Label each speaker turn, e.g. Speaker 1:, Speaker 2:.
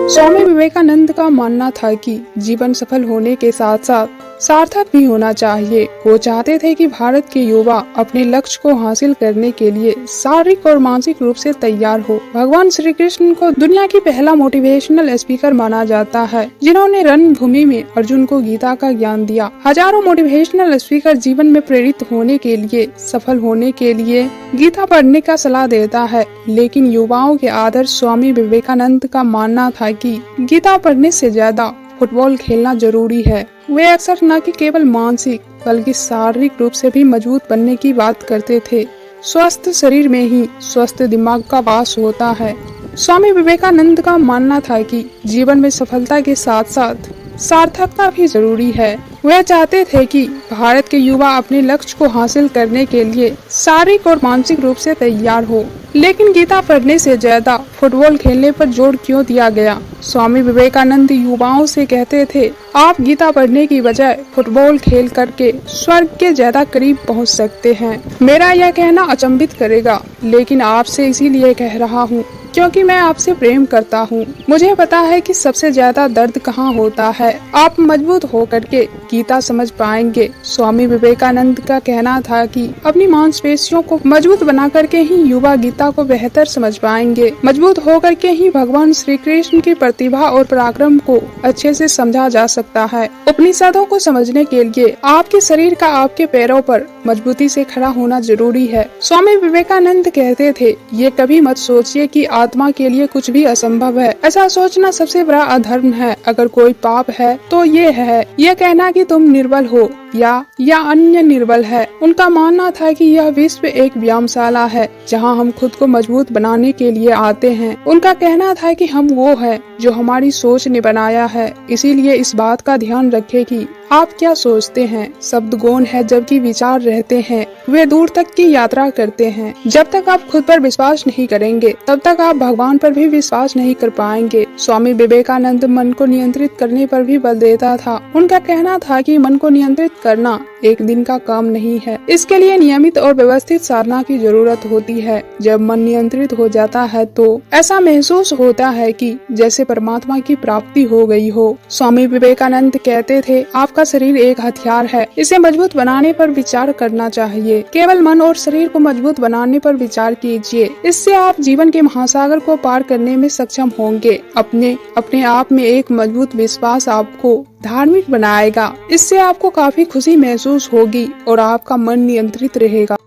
Speaker 1: स्वामी विवेकानंद का मानना था कि जीवन सफल होने के साथ साथ सार्थक भी होना चाहिए। वो चाहते थे कि भारत के युवा अपने लक्ष्य को हासिल करने के लिए शारीरिक और मानसिक रूप से तैयार हो। भगवान श्री कृष्ण को दुनिया की पहला मोटिवेशनल स्पीकर माना जाता है, जिन्होंने रणभूमि में अर्जुन को गीता का ज्ञान दिया। हजारों मोटिवेशनल स्पीकर जीवन में प्रेरित होने के लिए, सफल होने के लिए गीता पढ़ने का सलाह देता है, लेकिन युवाओं के आदर्श स्वामी विवेकानंद का मानना था कि गीता पढ़ने से ज्यादा फुटबॉल खेलना जरूरी है। वे अक्सर न कि केवल मानसिक बल्कि शारीरिक रूप से भी मजबूत बनने की बात करते थे। स्वस्थ शरीर में ही स्वस्थ दिमाग का वास होता है। स्वामी विवेकानंद का मानना था कि जीवन में सफलता के साथ साथ सार्थकता भी जरूरी है। वे चाहते थे कि भारत के युवा अपने लक्ष्य को हासिल करने के लिए शारीरिक और मानसिक रूप से तैयार हो। लेकिन गीता पढ़ने से ज्यादा फुटबॉल खेलने पर जोर क्यों दिया गया? स्वामी विवेकानंद युवाओं से कहते थे, आप गीता पढ़ने की बजाय फुटबॉल खेल करके स्वर्ग के ज्यादा करीब पहुंच सकते हैं। मेरा यह कहना अचंभित करेगा, लेकिन आपसे इसीलिए कह रहा हूँ क्योंकि मैं आपसे प्रेम करता हूँ। मुझे पता है कि सबसे ज्यादा दर्द कहाँ होता है। आप मजबूत होकर के गीता समझ पाएंगे। स्वामी विवेकानंद का कहना था कि अपनी मांसपेशियों को मजबूत बना करके ही युवा गीता को बेहतर समझ पाएंगे। मजबूत होकर के ही भगवान श्री कृष्ण की प्रतिभा और पराक्रम को अच्छे से समझा जा सकता है। उपनिषदों को समझने के लिए आपके शरीर का आपके पैरों पर मजबूती से खड़ा होना जरूरी है। स्वामी विवेकानंद कहते थे, ये कभी मत सोचिए कि आत्मा के लिए कुछ भी असंभव है। ऐसा सोचना सबसे बड़ा अधर्म है। अगर कोई पाप है तो ये है यह कहना कि तुम निर्बल हो या अन्य निर्बल है। उनका मानना था कि यह विश्व एक व्यायामशाला है जहां हम खुद को मजबूत बनाने के लिए आते हैं। उनका कहना था कि हम वो है जो हमारी सोच ने बनाया है, इसीलिए इस बात का ध्यान रखें कि आप क्या सोचते हैं। शब्द गौण है जबकि विचार रहते हैं, वे दूर तक की यात्रा करते हैं। जब तक आप खुद पर विश्वास नहीं करेंगे तब तक आप भगवान पर भी विश्वास नहीं कर पाएंगे। स्वामी विवेकानंद मन को नियंत्रित करने पर भी बल देता था। उनका कहना था कि मन को नियंत्रित करना एक दिन का काम नहीं है, इसके लिए नियमित और व्यवस्थित साधना की जरूरत होती है। जब मन नियंत्रित हो जाता है तो ऐसा महसूस होता है कि जैसे परमात्मा की प्राप्ति हो गई हो। स्वामी विवेकानंद कहते थे, आपका शरीर एक हथियार है, इसे मजबूत बनाने पर विचार करना चाहिए। केवल मन और शरीर को मजबूत बनाने पर विचार कीजिए, इससे आप जीवन के महासागर को पार करने में सक्षम होंगे। अपने आप में एक मजबूत विश्वास आपको धार्मिक बनाएगा। इससे आपको काफी खुशी महसूस होगी और आपका मन नियंत्रित रहेगा।